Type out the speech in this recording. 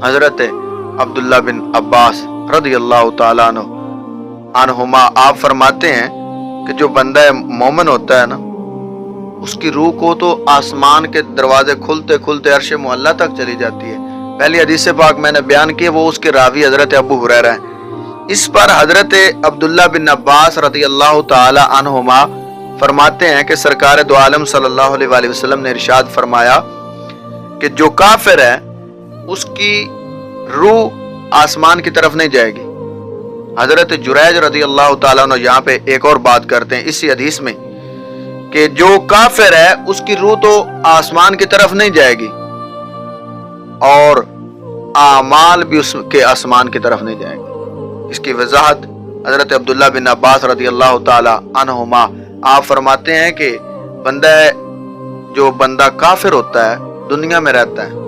حضرت عبداللہ بن عباس رضی اللہ تعالیٰ عنہما آپ فرماتے ہیں کہ جو بندہ مومن ہوتا ہے نا، اس کی روح کو تو آسمان کے دروازے کھلتے کھلتے عرش معلیٰ تک چلی جاتی ہے۔ پہلی حدیث پاک میں نے بیان کی، وہ اس کے راوی حضرت ابو ہریرہ ہیں۔ اس پر حضرت عبداللہ بن عباس رضی اللہ تعالی عنہما فرماتے ہیں کہ سرکار دو عالم صلی اللہ علیہ وآلہ وسلم نے ارشاد فرمایا کہ جو کافر ہے اس کی روح آسمان کی طرف نہیں جائے گی۔ حضرت جریج رضی اللہ تعالیٰ عنہ یہاں پہ ایک اور بات کرتے ہیں اسی حدیث میں کہ جو کافر ہے اس کی روح تو آسمان کی طرف نہیں جائے گی اور اعمال بھی اس کے آسمان کی طرف نہیں جائیں گے۔ اس کی وضاحت حضرت عبداللہ بن عباس رضی اللہ تعالی عنہما آپ فرماتے ہیں کہ جو بندہ کافر ہوتا ہے دنیا میں رہتا ہے